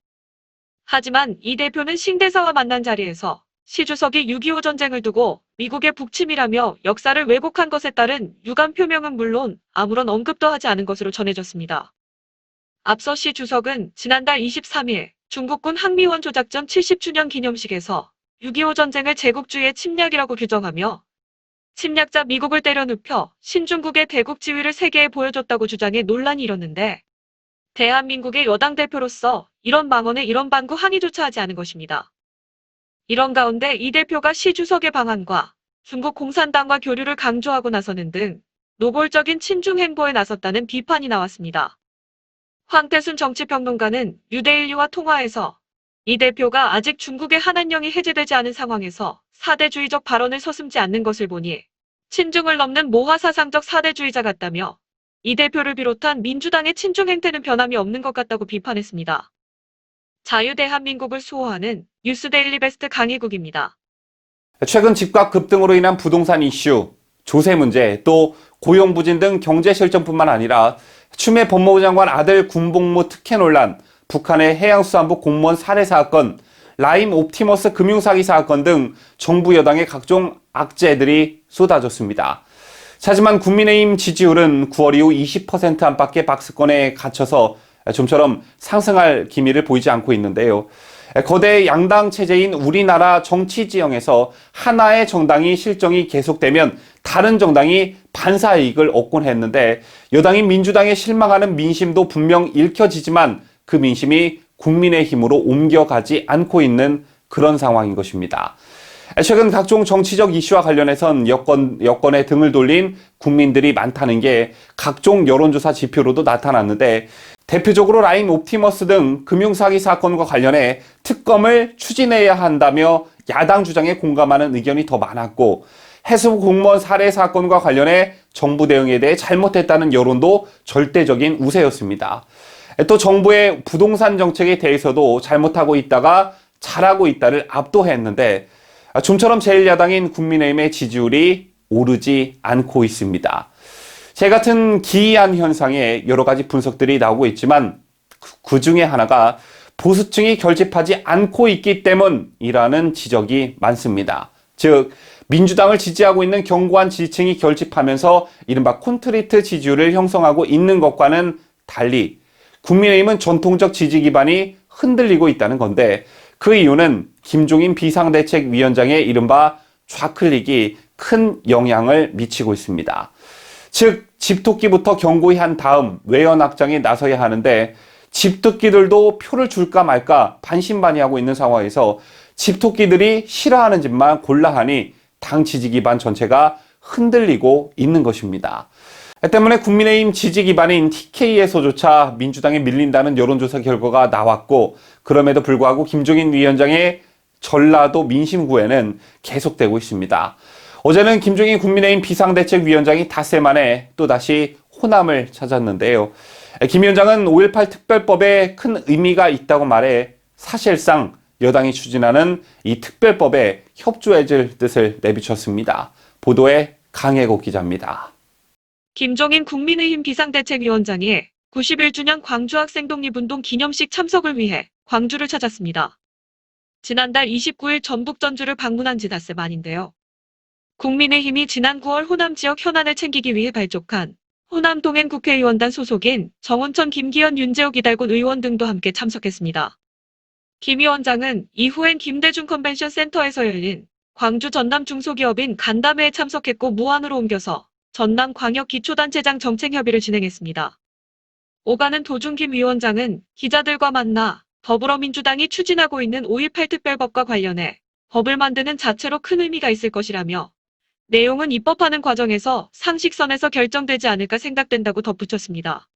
하지만 이 대표는 싱 대사와 만난 자리에서 시 주석이 6.25 전쟁을 두고 미국의 북침이라며 역사를 왜곡한 것에 따른 유감 표명은 물론 아무런 언급도 하지 않은 것으로 전해졌습니다. 앞서 시 주석은 지난달 23일 중국군 항미원 조작전 70주년 기념식에서 6.25 전쟁을 제국주의의 침략이라고 규정하며 침략자 미국을 때려눕혀 신중국의 대국 지위를 세계에 보여줬다고 주장해 논란이 일었는데 대한민국의 여당 대표로서 이런 망언에 이런 방구 항의조차 하지 않은 것입니다. 이런 가운데 이 대표가 시 주석의 방한과 중국 공산당과 교류를 강조하고 나서는 등 노골적인 친중 행보에 나섰다는 비판이 나왔습니다. 황태순 정치평론가는 뉴데일리와 통화에서 이 대표가 아직 중국의 한한령이 해제되지 않은 상황에서 사대주의적 발언을 서슴지 않는 것을 보니 친중을 넘는 모화사상적 사대주의자 같다며 이 대표를 비롯한 민주당의 친중 행태는 변함이 없는 것 같다고 비판했습니다. 자유대한민국을 수호하는 뉴스데일리 베스트 강희국입니다. 최근 집값 급등으로 인한 부동산 이슈, 조세 문제, 또 고용부진 등 경제 실정뿐만 아니라 추미애 법무부 장관 아들 군복무 특혜 논란, 북한의 해양수산부 공무원 살해 사건, 라임 옵티머스 금융사기 사건 등 정부 여당의 각종 악재들이 쏟아졌습니다. 하지만 국민의힘 지지율은 9월 이후 20% 안팎의 박스권에 갇혀서 좀처럼 상승할 기미를 보이지 않고 있는데요. 거대 양당 체제인 우리나라 정치 지형에서 하나의 정당이 실정이 계속되면 다른 정당이 반사 이익을 얻곤 했는데 여당인 민주당에 실망하는 민심도 분명 읽혀지지만 그 민심이 국민의힘으로 옮겨가지 않고 있는 그런 상황인 것입니다. 최근 각종 정치적 이슈와 관련해선 여권에 등을 돌린 국민들이 많다는 게 각종 여론조사 지표로도 나타났는데 대표적으로 라임 옵티머스 등 금융사기 사건과 관련해 특검을 추진해야 한다며 야당 주장에 공감하는 의견이 더 많았고 해수부 공무원 살해 사건과 관련해 정부 대응에 대해 잘못했다는 여론도 절대적인 우세였습니다. 또 정부의 부동산 정책에 대해서도 잘못하고 있다가 잘하고 있다를 압도했는데 좀처럼 제1야당인 국민의힘의 지지율이 오르지 않고 있습니다. 제 같은 기이한 현상에 여러 가지 분석들이 나오고 있지만 그 중에 하나가 보수층이 결집하지 않고 있기 때문이라는 지적이 많습니다. 즉 민주당을 지지하고 있는 견고한 지지층이 결집하면서 이른바 콘트리트 지지율을 형성하고 있는 것과는 달리 국민의힘은 전통적 지지 기반이 흔들리고 있다는 건데 그 이유는 김종인 비상대책위원장의 이른바 좌클릭이 큰 영향을 미치고 있습니다. 즉 집토끼부터 견고히 한 다음 외연 확장에 나서야 하는데 집토끼들도 표를 줄까 말까 반신반의하고 있는 상황에서 집토끼들이 싫어하는 집만 골라 하니 당 지지 기반 전체가 흔들리고 있는 것입니다. 때문에 국민의힘 지지 기반인 TK에서조차 민주당에 밀린다는 여론조사 결과가 나왔고 그럼에도 불구하고 김종인 위원장의 전라도 민심구에는 계속되고 있습니다. 어제는 김종인 국민의힘 비상대책위원장이 닷새 만에 또다시 호남을 찾았는데요. 김 위원장은 5.18 특별법에 큰 의미가 있다고 말해 사실상 여당이 추진하는 이 특별법에 협조해줄 뜻을 내비쳤습니다. 보도에 강혜국 기자입니다. 김종인 국민의힘 비상대책위원장이 91주년 광주학생 독립운동 기념식 참석을 위해 광주를 찾았습니다. 지난달 29일 전북 전주를 방문한 지 닷새 만인데요. 국민의힘이 지난 9월 호남 지역 현안을 챙기기 위해 발족한 호남 동행 국회의원단 소속인 정원천, 김기현, 윤재욱, 이달곤 의원 등도 함께 참석했습니다. 김 위원장은 이후엔 김대중 컨벤션 센터에서 열린 광주 전남 중소기업인 간담회에 참석했고 무안으로 옮겨서 전남 광역 기초단체장 정책협의를 진행했습니다. 오가는 도중 김 위원장은 기자들과 만나 더불어민주당이 추진하고 있는 5.18 특별법과 관련해 법을 만드는 자체로 큰 의미가 있을 것이라며 내용은 입법하는 과정에서 상식선에서 결정되지 않을까 생각된다고 덧붙였습니다.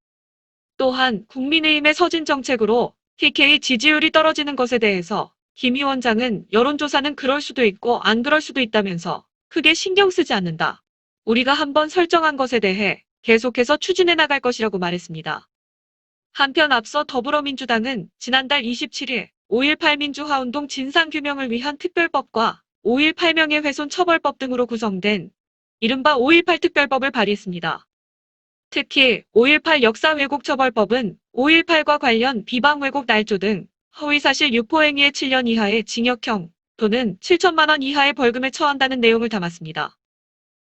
또한 국민의힘의 서진 정책으로 TK 지지율이 떨어지는 것에 대해서 김 위원장은 여론조사는 그럴 수도 있고 안 그럴 수도 있다면서 크게 신경 쓰지 않는다. 우리가 한번 설정한 것에 대해 계속해서 추진해 나갈 것이라고 말했습니다. 한편 앞서 더불어민주당은 지난달 27일 5.18 민주화운동 진상규명을 위한 특별법과 5.18 명예훼손 처벌법 등으로 구성된 이른바 5.18 특별법을 발의했습니다. 특히 5.18 역사 왜곡 처벌법은 5.18과 관련 비방 왜곡 날조 등 허위사실 유포행위의 7년 이하의 징역형, 또는 7천만 원 이하의 벌금에 처한다는 내용을 담았습니다.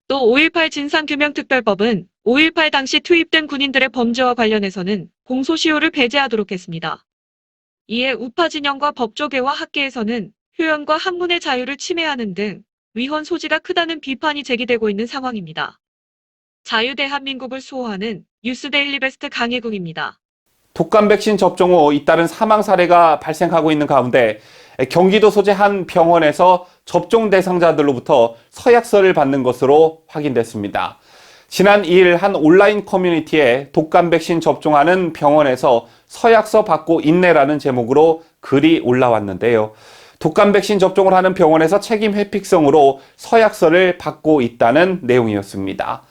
또 5.18 진상규명특별법은 5.18 당시 투입된 군인들의 범죄와 관련해서는 공소시효를 배제하도록 했습니다. 이에 우파 진영과 법조계와 학계에서는 표현과 학문의 자유를 침해하는 등 위헌 소지가 크다는 비판이 제기되고 있는 상황입니다. 자유대한민국을 수호하는 뉴스데일리 베스트 강혜국입니다. 독감 백신 접종 후 잇따른 사망 사례가 발생하고 있는 가운데 경기도 소재 한 병원에서 접종 대상자들로부터 서약서를 받는 것으로 확인됐습니다. 지난 2일 한 온라인 커뮤니티에 독감 백신 접종하는 병원에서 서약서 받고 있네라는 제목으로 글이 올라왔는데요. 독감 백신 접종을 하는 병원에서 책임 회피성으로 서약서를 받고 있다는 내용이었습니다.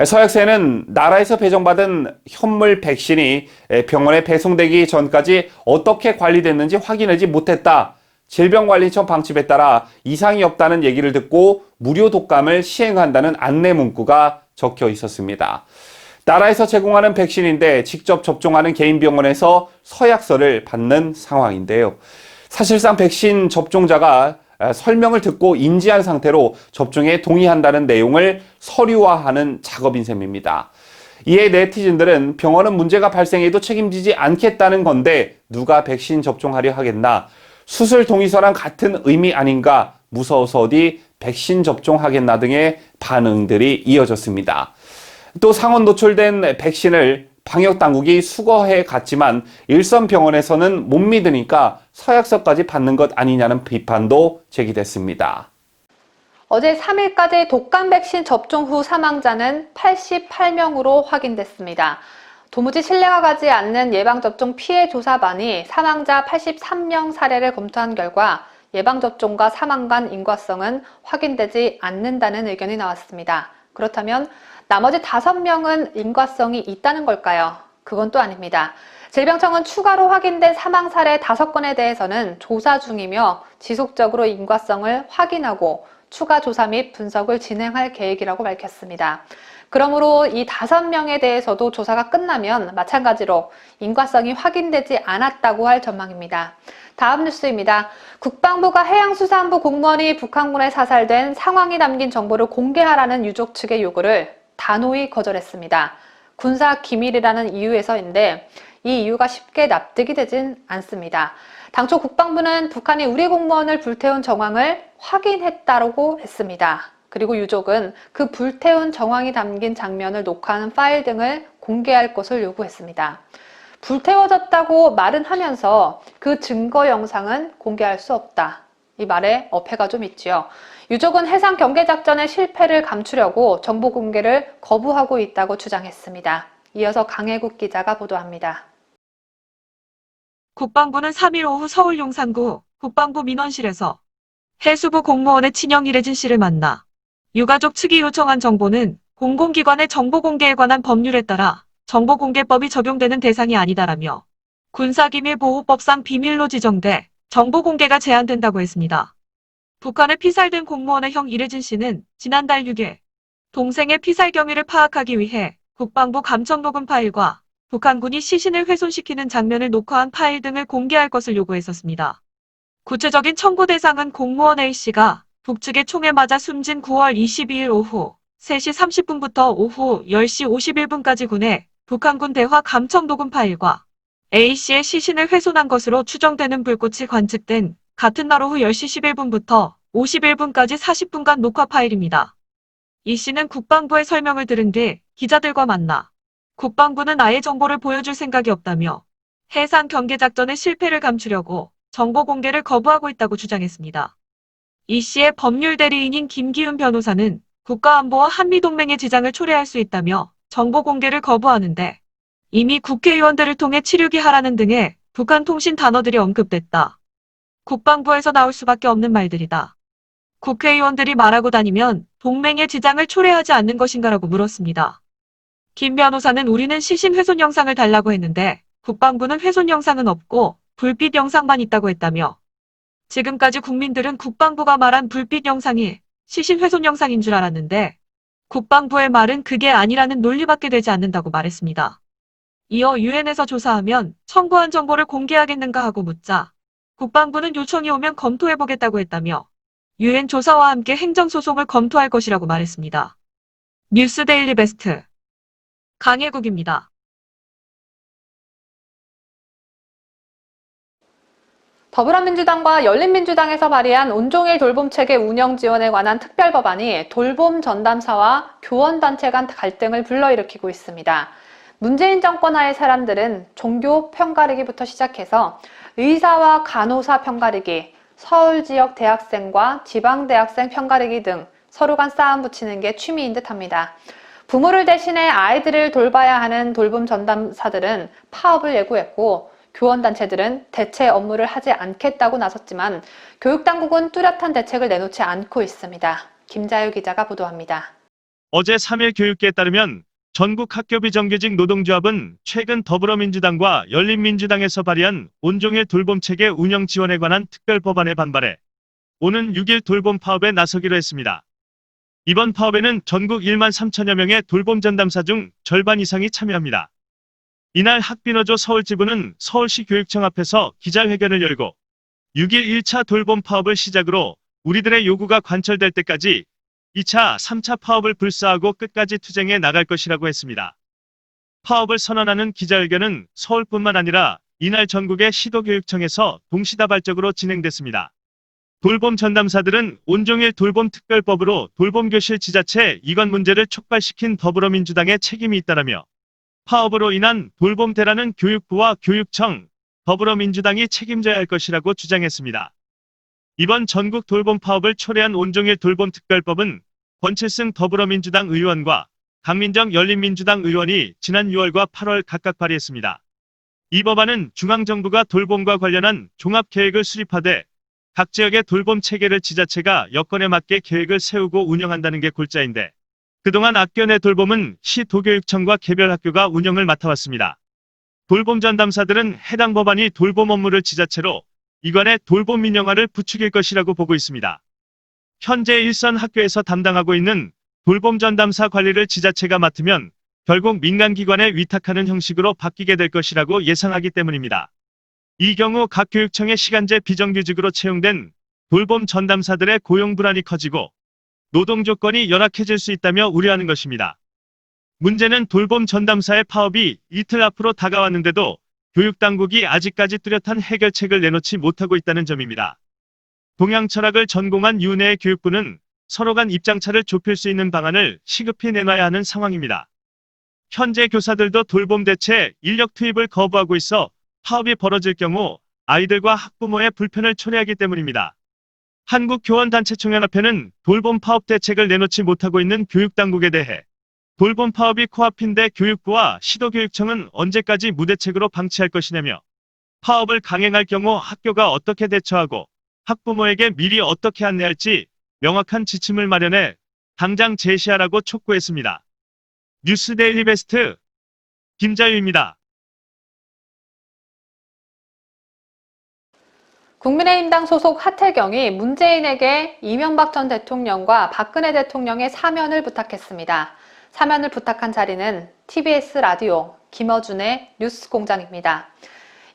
서약서에는 나라에서 배정받은 현물 백신이 병원에 배송되기 전까지 어떻게 관리됐는지 확인하지 못했다. 질병관리청 방침에 따라 이상이 없다는 얘기를 듣고 무료 독감을 시행한다는 안내 문구가 적혀 있었습니다. 나라에서 제공하는 백신인데 직접 접종하는 개인 병원에서 서약서를 받는 상황인데요. 사실상 백신 접종자가 설명을 듣고 인지한 상태로 접종에 동의한다는 내용을 서류화하는 작업인 셈입니다. 이에 네티즌들은 병원은 문제가 발생해도 책임지지 않겠다는 건데 누가 백신 접종하려 하겠나? 수술 동의서랑 같은 의미 아닌가? 무서워서 어디 백신 접종하겠나 등의 반응들이 이어졌습니다. 또 상온 노출된 백신을 방역당국이 수거해 갔지만 일선 병원에서는 못 믿으니까 서약서까지 받는 것 아니냐는 비판도 제기됐습니다. 어제 3일까지 독감 백신 접종 후 사망자는 88명으로 확인됐습니다. 도무지 신뢰가 가지 않는 예방접종 피해조사반이 사망자 83명 사례를 검토한 결과 예방접종과 사망 간 인과성은 확인되지 않는다는 의견이 나왔습니다. 그렇다면 나머지 5명은 인과성이 있다는 걸까요? 그건 또 아닙니다. 질병청은 추가로 확인된 사망 사례 5건에 대해서는 조사 중이며 지속적으로 인과성을 확인하고 추가 조사 및 분석을 진행할 계획이라고 밝혔습니다. 그러므로 이 5명에 대해서도 조사가 끝나면 마찬가지로 인과성이 확인되지 않았다고 할 전망입니다. 다음 뉴스입니다. 국방부가 해양수산부 공무원이 북한군에 사살된 상황이 담긴 정보를 공개하라는 유족 측의 요구를 단호히 거절했습니다. 군사 기밀이라는 이유에서인데 이 이유가 쉽게 납득이 되진 않습니다. 당초 국방부는 북한이 우리 공무원을 불태운 정황을 확인했다고 했습니다. 그리고 유족은 그 불태운 정황이 담긴 장면을 녹화하는 파일 등을 공개할 것을 요구했습니다. 불태워졌다고 말은 하면서 그 증거 영상은 공개할 수 없다. 이 말에 어폐가 좀 있지요. 유족은 해상 경계작전의 실패를 감추려고 정보 공개를 거부하고 있다고 주장했습니다. 이어서 강혜국 기자가 보도합니다. 국방부는 3일 오후 서울 용산구 국방부 민원실에서 해수부 공무원의 친형 이래진 씨를 만나 유가족 측이 요청한 정보는 공공기관의 정보 공개에 관한 법률에 따라 정보공개법이 적용되는 대상이 아니다라며 군사기밀보호법상 비밀로 지정돼 정보공개가 제한된다고 했습니다. 북한에 피살된 공무원의 형 이래진 씨는 지난달 6일 동생의 피살 경위를 파악하기 위해 국방부 감청 녹음 파일과 북한군이 시신을 훼손시키는 장면을 녹화한 파일 등을 공개할 것을 요구했었습니다. 구체적인 청구 대상은 공무원 A씨가 북측의 총에 맞아 숨진 9월 22일 오후 3시 30분부터 오후 10시 51분까지 군의 북한군 대화 감청 녹음 파일과 A씨의 시신을 훼손한 것으로 추정되는 불꽃이 관측된 같은 날 오후 10시 11분부터 51분까지 40분간 녹화 파일입니다. 이 씨는 국방부의 설명을 들은 뒤 기자들과 만나 국방부는 아예 정보를 보여줄 생각이 없다며 해상 경계작전의 실패를 감추려고 정보 공개를 거부하고 있다고 주장했습니다. 이 씨의 법률 대리인인 김기훈 변호사는 국가안보와 한미동맹의 지장을 초래할 수 있다며 정보 공개를 거부하는데 이미 국회의원들을 통해 치르기 하라는 등의 북한 통신 단어들이 언급됐다. 국방부에서 나올 수밖에 없는 말들이다. 국회의원들이 말하고 다니면 동맹의 지장을 초래하지 않는 것인가라고 물었습니다. 김 변호사는 우리는 시신 훼손 영상을 달라고 했는데 국방부는 훼손 영상은 없고 불빛 영상만 있다고 했다며 지금까지 국민들은 국방부가 말한 불빛 영상이 시신 훼손 영상인 줄 알았는데 국방부의 말은 그게 아니라는 논리밖에 되지 않는다고 말했습니다. 이어 유엔에서 조사하면 청구한 정보를 공개하겠는가 하고 묻자 국방부는 요청이 오면 검토해보겠다고 했다며 유엔 조사와 함께 행정소송을 검토할 것이라고 말했습니다. 뉴스데일리 베스트 강혜국입니다. 더불어민주당과 열린민주당에서 발의한 온종일 돌봄체계 운영 지원에 관한 특별법안이 돌봄 전담사와 교원단체 간 갈등을 불러일으키고 있습니다. 문재인 정권 하의 사람들은 종교 편가르기부터 시작해서 의사와 간호사 편가르기, 서울 지역 대학생과 지방 대학생 편가르기 등 서로 간 싸움 붙이는 게 취미인 듯합니다. 부모를 대신해 아이들을 돌봐야 하는 돌봄 전담사들은 파업을 예고했고 교원단체들은 대체 업무를 하지 않겠다고 나섰지만 교육당국은 뚜렷한 대책을 내놓지 않고 있습니다. 김자유 기자가 보도합니다. 어제 3일 교육계에 따르면 전국 학교 비정규직 노동조합은 최근 더불어민주당과 열린민주당에서 발의한 온종일 돌봄체계 운영 지원에 관한 특별법안에 반발해 오는 6일 돌봄 파업에 나서기로 했습니다. 이번 파업에는 전국 1만 3천여 명의 돌봄 전담사 중 절반 이상이 참여합니다. 이날 학비노조 서울지부는 서울시 교육청 앞에서 기자회견을 열고 6일 1차 돌봄 파업을 시작으로 우리들의 요구가 관철될 때까지 2차, 3차 파업을 불사하고 끝까지 투쟁해 나갈 것이라고 했습니다. 파업을 선언하는 기자회견은 서울뿐만 아니라 이날 전국의 시도교육청에서 동시다발적으로 진행됐습니다. 돌봄 전담사들은 온종일 돌봄 특별법으로 돌봄교실 지자체 이관 문제를 촉발시킨 더불어민주당의 책임이 있다라며 파업으로 인한 돌봄 대란은 교육부와 교육청, 더불어민주당이 책임져야 할 것이라고 주장했습니다. 이번 전국 돌봄 파업을 초래한 온종일 돌봄 특별법은 권칠승 더불어민주당 의원과 강민정 열린민주당 의원이 지난 6월과 8월 각각 발의했습니다. 이 법안은 중앙정부가 돌봄과 관련한 종합계획을 수립하되 각 지역의 돌봄 체계를 지자체가 여건에 맞게 계획을 세우고 운영한다는 게 골자인데 그동안 학교 내 돌봄은 시 도교육청과 개별 학교가 운영을 맡아왔습니다. 돌봄 전담사들은 해당 법안이 돌봄 업무를 지자체로 이관의 돌봄 민영화를 부추길 것이라고 보고 있습니다. 현재 일선 학교에서 담당하고 있는 돌봄 전담사 관리를 지자체가 맡으면 결국 민간기관에 위탁하는 형식으로 바뀌게 될 것이라고 예상하기 때문입니다. 이 경우 각 교육청의 시간제 비정규직으로 채용된 돌봄 전담사들의 고용 불안이 커지고 노동 조건이 열악해질 수 있다며 우려하는 것입니다. 문제는 돌봄 전담사의 파업이 이틀 앞으로 다가왔는데도 교육당국이 아직까지 뚜렷한 해결책을 내놓지 못하고 있다는 점입니다. 동양 철학을 전공한 유은혜의 교육부는 서로 간 입장차를 좁힐 수 있는 방안을 시급히 내놔야 하는 상황입니다. 현재 교사들도 돌봄 대체 인력 투입을 거부하고 있어 파업이 벌어질 경우 아이들과 학부모의 불편을 초래하기 때문입니다. 한국교원단체총연합회는 돌봄 파업 대책을 내놓지 못하고 있는 교육당국에 대해 돌봄 파업이 코앞인데 교육부와 시도교육청은 언제까지 무대책으로 방치할 것이냐며 파업을 강행할 경우 학교가 어떻게 대처하고 학부모에게 미리 어떻게 안내할지 명확한 지침을 마련해 당장 제시하라고 촉구했습니다. 뉴스데일리 베스트 김자유입니다. 국민의힘당 소속 하태경이 문재인에게 이명박 전 대통령과 박근혜 대통령의 사면을 부탁했습니다. 사면을 부탁한 자리는 TBS 라디오 김어준의 뉴스공장입니다.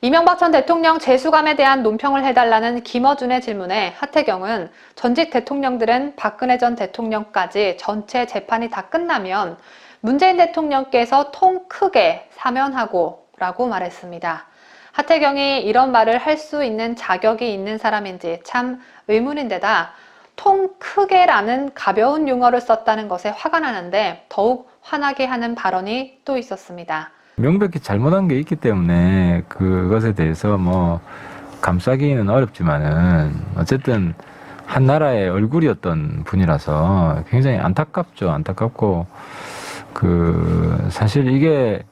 이명박 전 대통령 재수감에 대한 논평을 해달라는 김어준의 질문에 하태경은 전직 대통령들은 박근혜 전 대통령까지 전체 재판이 다 끝나면 문재인 대통령께서 통 크게 사면하고 라고 말했습니다. 하태경이 이런 말을 할 수 있는 자격이 있는 사람인지 참 의문인데다 통 크게라는 가벼운 용어를 썼다는 것에 화가 나는데 더욱 화나게 하는 발언이 또 있었습니다. 명백히 잘못한 게 있기 때문에 그것에 대해서 뭐 감싸기는 어렵지만은 어쨌든 한 나라의 얼굴이었던 분이라서 굉장히 안타깝죠. 안타깝고 사실 이게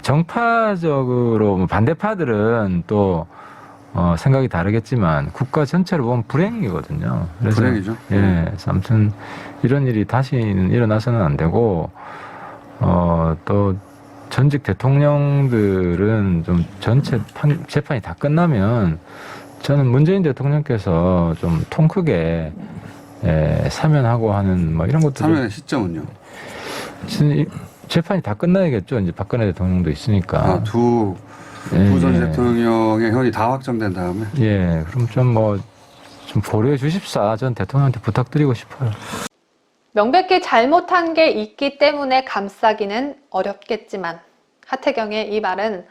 정파적으로 반대파들은 또 생각이 다르겠지만 국가 전체를 보면 불행이거든요. 그래서 불행이죠. 그래서 아무튼 이런 일이 다시는 일어나서는 안 되고 또 전직 대통령들은 좀 전체 재판이 다 끝나면 저는 문재인 대통령께서 좀 통 크게 사면하고 하는 뭐 이런 것도 사면의 시점은요? 재판이 다 끝나야겠죠. 이제 박근혜 대통령도 있으니까. 두 부전 대통령의 현이 다 확정된 다음에. 예, 그럼 좀 고려해 주십사. 전 대통령한테 부탁드리고 싶어요. 명백히 잘못한 게 있기 때문에 감싸기는 어렵겠지만 하태경의 이 말은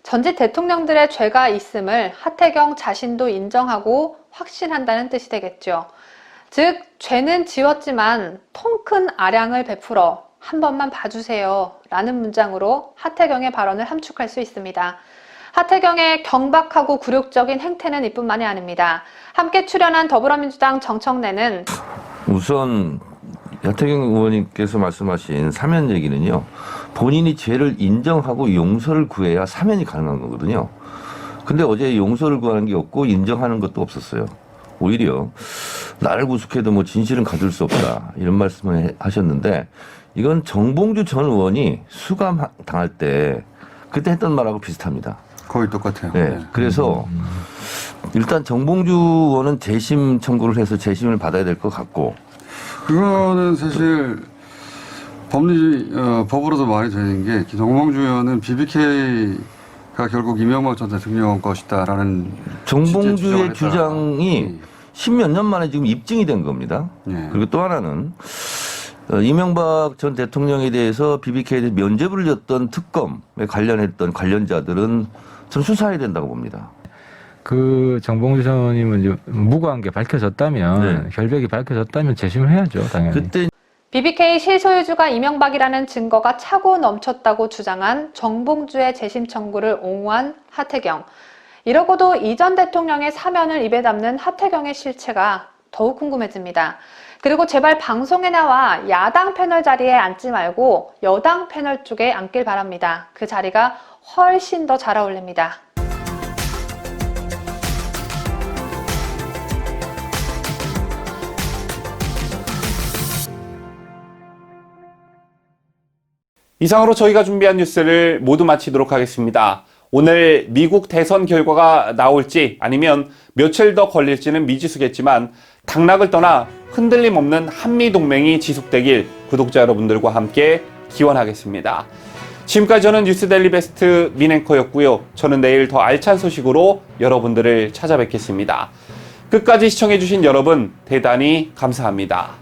전직 대통령들의 죄가 있음을 하태경 자신도 인정하고 확신한다는 뜻이 되겠죠. 즉, 죄는 지웠지만 통 큰 아량을 베풀어 한 번만 봐주세요 라는 문장으로 하태경의 발언을 함축할 수 있습니다. 하태경의 경박하고 굴욕적인 행태는 이뿐만이 아닙니다. 함께 출연한 더불어민주당 정청래는 우선 하태경 의원님께서 말씀하신 사면 얘기는요, 본인이 죄를 인정하고 용서를 구해야 사면이 가능한 거거든요. 근데 어제 용서를 구하는 게 없고 인정하는 것도 없었어요. 오히려 나를 구속해도 뭐 진실은 가둘 수 없다 이런 말씀을 하셨는데, 이건 정봉주 전 의원이 수감 당할 때 그때 했던 말하고 비슷합니다. 거의 똑같아요. 네. 그래서 일단 정봉주 의원은 재심 청구를 해서 재심을 받아야 될 것 같고, 그거는 사실 법으로도 말이 되는 게, 정봉주 의원은 BBK가 결국 이명박 전 대통령 것이다라는 정봉주의 주장이 십몇 년 만에 지금 입증이 된 겁니다. 예. 그리고 또 하나는 이명박 전 대통령에 대해서 BBK에 대해서 면죄부를 줬던 특검에 관련했던 관련자들은 전 수사해야 된다고 봅니다. 그 정봉주 전 의원님은 이제 무고한 게 밝혀졌다면, 결백이 밝혀졌다면 재심을 해야죠, 당연히. 그때 BBK 실소유주가 이명박이라는 증거가 차고 넘쳤다고 주장한 정봉주의 재심 청구를 옹호한 하태경. 이러고도 이전 대통령의 사면을 입에 담는 하태경의 실체가 더욱 궁금해집니다. 그리고 제발 방송에 나와 야당 패널 자리에 앉지 말고 여당 패널 쪽에 앉길 바랍니다. 그 자리가 훨씬 더 잘 어울립니다. 이상으로 저희가 준비한 뉴스를 모두 마치도록 하겠습니다. 오늘 미국 대선 결과가 나올지 아니면 며칠 더 걸릴지는 미지수겠지만 당락을 떠나 흔들림 없는 한미동맹이 지속되길 구독자 여러분들과 함께 기원하겠습니다. 지금까지 저는 뉴스데일리 베스트 민앵커였고요. 저는 내일 더 알찬 소식으로 여러분들을 찾아뵙겠습니다. 끝까지 시청해주신 여러분 대단히 감사합니다.